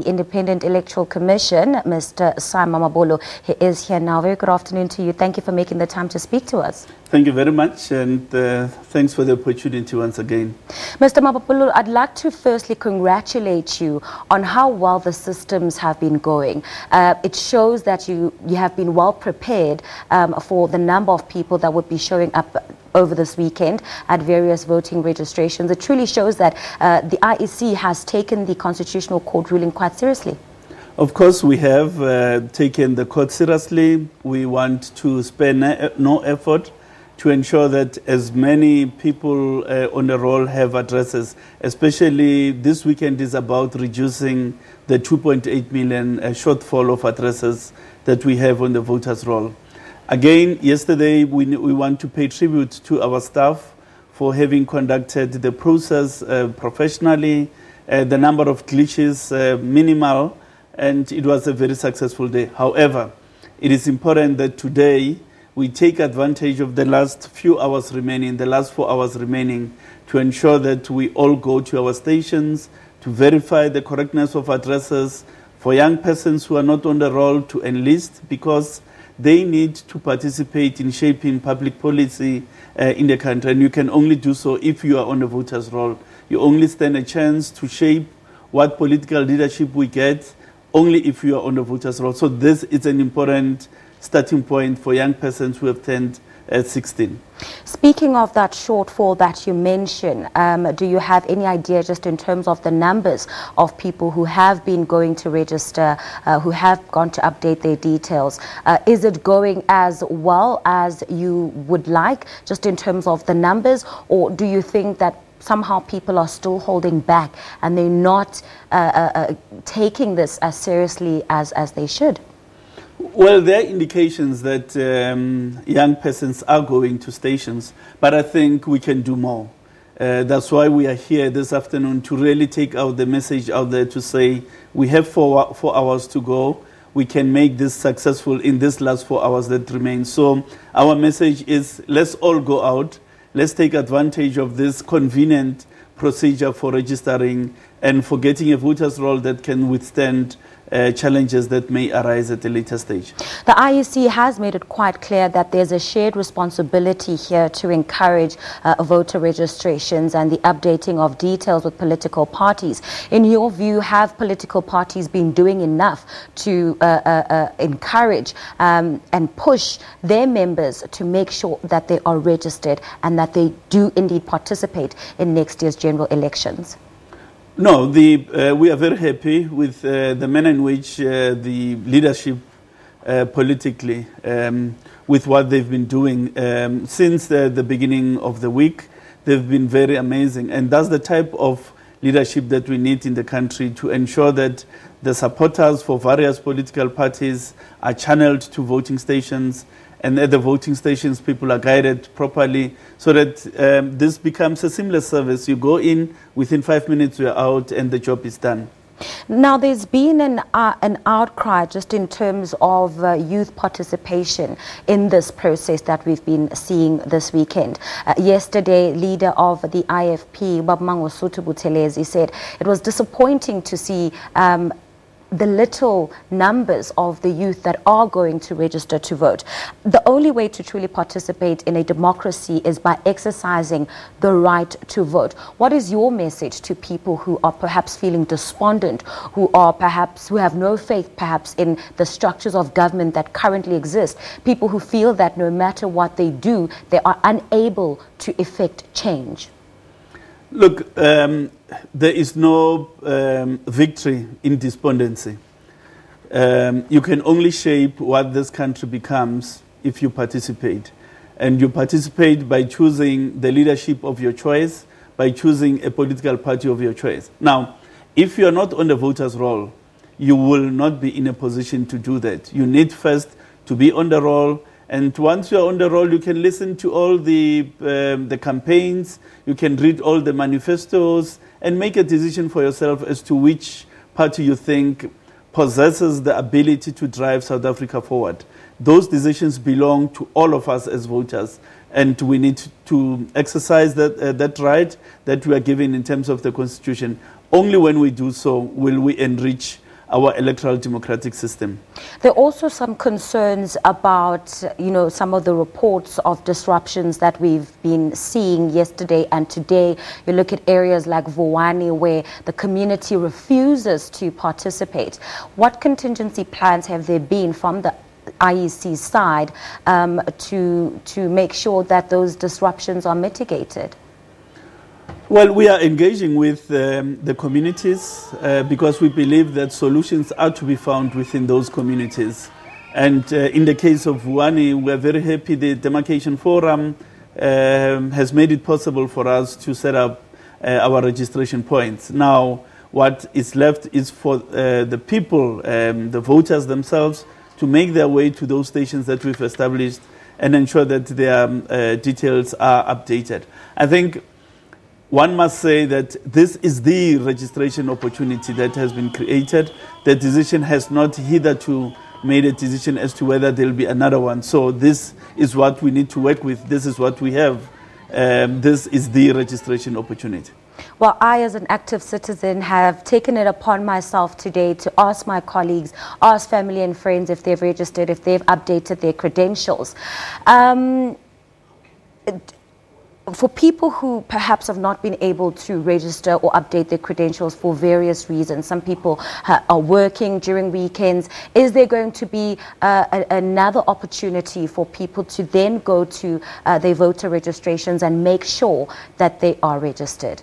Independent Electoral Commission, Mr. Mamabolo. He is here now. Very good afternoon to you. Thank you for making the time to speak to us. Thank you very much, and thanks for the opportunity once again. Mr. Mamabolo, I'd like to firstly congratulate you on how well the systems have been going. It shows that you have been well prepared for the number of people that would be showing up over this weekend at various voting registrations. It truly shows that the IEC has taken the Constitutional Court ruling quite seriously. Of course, we have taken the court seriously. We want to spare no effort to ensure that as many people on the roll have addresses, especially this weekend is about reducing the 2.8 million shortfall of addresses that we have on the voters' roll. Again, yesterday we want to pay tribute to our staff for having conducted the process professionally. The number of glitches minimal, and it was a very successful day. However, it is important that today we take advantage of the last few hours remaining, the last 4 hours remaining, to ensure that we all go to our stations to verify the correctness of addresses for young persons who are not on the roll to enlist, because they need to participate in shaping public policy in the country. And you can only do so if you are on the voters' roll. You only stand a chance to shape what political leadership we get only if you are on the voters' roll. So this is an important starting point for young persons who have turned 16. Speaking of that shortfall that you mentioned, do you have any idea just in terms of the numbers of people who have been going to register, who have gone to update their details? Is it going as well as you would like, just in terms of the numbers, or do you think that somehow people are still holding back and they're not taking this as seriously as they should? Well, there are indications that young persons are going to stations, but I think we can do more. That's why we are here this afternoon, to really take out the message out there to say we have 4 hours to go. We can make this successful in this last 4 hours that remain. So our message is, let's all go out. Let's take advantage of this convenient procedure for registering and for getting a voter's roll that can withstand challenges that may arise at a later stage. The IEC has made it quite clear that there's a shared responsibility here to encourage voter registrations and the updating of details with political parties. In your view, have political parties been doing enough to encourage and push their members to make sure that they are registered and that they do indeed participate in next year's general elections? No, we are very happy with the manner in which the leadership politically, with what they've been doing since the beginning of the week. They've been very amazing, and that's the type of leadership that we need in the country, to ensure that the supporters for various political parties are channeled to voting stations, and at the voting stations people are guided properly, so that this becomes a seamless service. You go in, within 5 minutes you're out, and the job is done. Now, there's been an outcry just in terms of youth participation in this process that we've been seeing this weekend. Yesterday, leader of the IFP, Babmangosutu Buthelezi, said it was disappointing to see the little numbers of the youth that are going to register to vote. The only way to truly participate in a democracy is by exercising the right to vote. What is your message to people who are perhaps feeling despondent, who have no faith perhaps in the structures of government that currently exist, people who feel that no matter what they do, they are unable to effect change? Look, there is no victory in despondency. You can only shape what this country becomes if you participate. And you participate by choosing the leadership of your choice, by choosing a political party of your choice. Now, if you are not on the voters' roll, you will not be in a position to do that. You need first to be on the roll. And once you are on the roll, you can listen to all the campaigns, you can read all the manifestos, and make a decision for yourself as to which party you think possesses the ability to drive South Africa forward. Those decisions belong to all of us as voters, and we need to exercise that right that we are given in terms of the Constitution. Only when we do so will we enrich our electoral democratic system. There are also some concerns about, some of the reports of disruptions that we've been seeing yesterday and today. You look at areas like Vuwani where the community refuses to participate. What contingency plans have there been from the IEC side to make sure that those disruptions are mitigated? Well, we are engaging with the communities because we believe that solutions are to be found within those communities. And in the case of Vuwani, we are very happy the Demarcation Forum has made it possible for us to set up our registration points. Now, what is left is for the people, the voters themselves, to make their way to those stations that we've established and ensure that their details are updated. I think one must say that this is the registration opportunity that has been created. The decision has not hitherto made a decision as to whether there will be another one. So this is what we need to work with. This is what we have. This is the registration opportunity. Well, I, as an active citizen, have taken it upon myself today to ask my colleagues, ask family and friends if they've registered, if they've updated their credentials. For people who perhaps have not been able to register or update their credentials for various reasons, some people are working during weekends, is there going to be another opportunity for people to then go to their voter registrations and make sure that they are registered?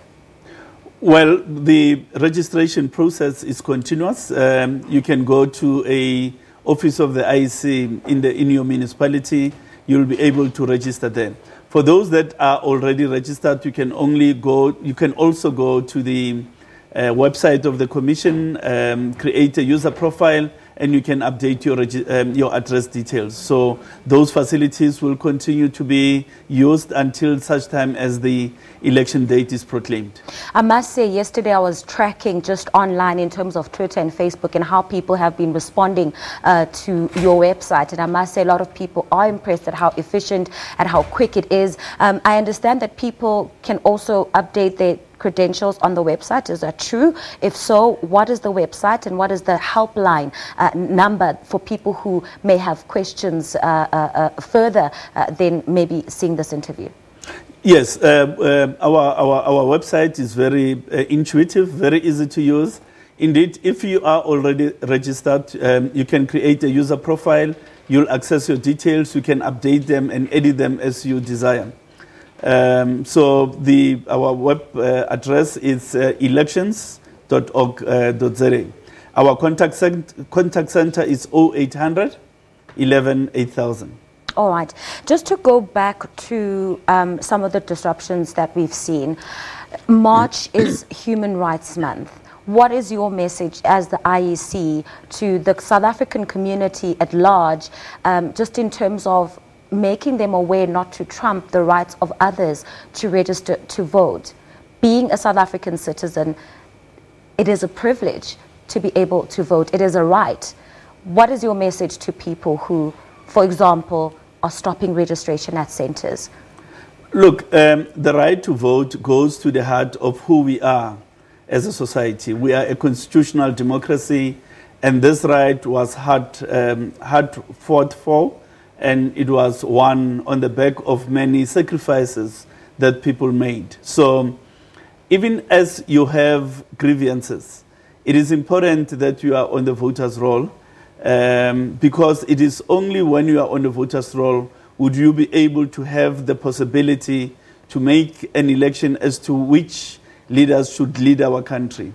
Well, the registration process is continuous. You can go to a office of the IEC in your municipality. You'll be able to register there. For those that are already registered, you can also go to the website of the Commission, create a user profile, and you can update your address details. So those facilities will continue to be used until such time as the election date is proclaimed. I must say, yesterday I was tracking just online in terms of Twitter and Facebook and how people have been responding to your website. And I must say a lot of people are impressed at how efficient and how quick it is. I understand that people can also update their credentials on the website. Is that true? If so, what is the website and what is the helpline number for people who may have questions further than maybe seeing this interview? Yes, our website is very intuitive, very easy to use. Indeed, if you are already registered, you can create a user profile. You'll access your details. You can update them and edit them as you desire. So our web address is elections.org.za. Our contact center is 0800 11 8000. All right. Just to go back to some of the disruptions that we've seen, March is Human Rights Month. What is your message as the IEC to the South African community at large, just in terms of making them aware not to trump the rights of others to register to vote? Being a South African citizen, it is a privilege to be able to vote. It is a right. What is your message to people who, for example, are stopping registration at centers? Look, the right to vote goes to the heart of who we are as a society. We are a constitutional democracy, and this right was hard fought for, and it was won on the back of many sacrifices that people made. So even as you have grievances, it is important that you are on the voters' roll, because it is only when you are on the voters' roll would you be able to have the possibility to make an election as to which leaders should lead our country.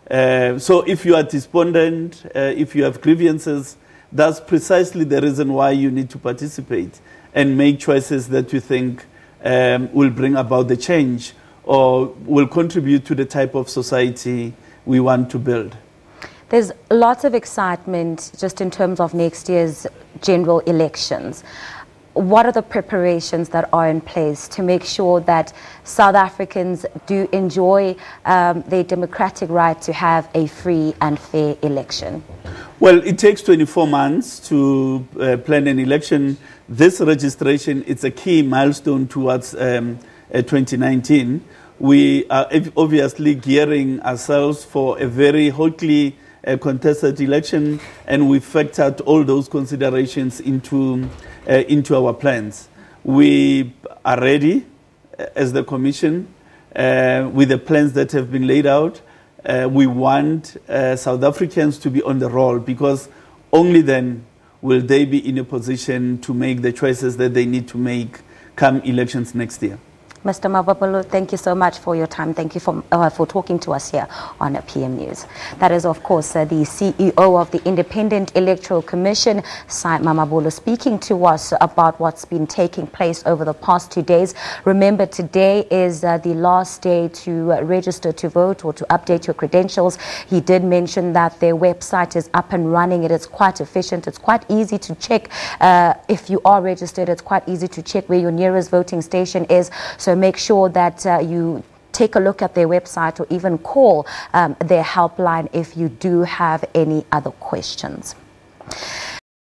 So if you are despondent, if you have grievances, that's precisely the reason why you need to participate and make choices that you think will bring about the change or will contribute to the type of society we want to build. There's lots of excitement just in terms of next year's general elections. What are the preparations that are in place to make sure that South Africans do enjoy their democratic right to have a free and fair election? Well, it takes 24 months to plan an election. This registration is a key milestone towards 2019. We are obviously gearing ourselves for a very hotly a contested election, and we factored all those considerations into our plans. We are ready as the Commission with the plans that have been laid out. We want South Africans to be on the roll, because only then will they be in a position to make the choices that they need to make come elections next year. Mr. Mamabolo, thank you so much for your time. Thank you for talking to us here on PM News. That is, of course, the CEO of the Independent Electoral Commission, Mamabolo, speaking to us about what's been taking place over the past 2 days. Remember, today is the last day to register to vote or to update your credentials. He did mention that their website is up and running. It is quite efficient. It's quite easy to check if you are registered. It's quite easy to check where your nearest voting station is. So make sure that you take a look at their website or even call their helpline if you do have any other questions.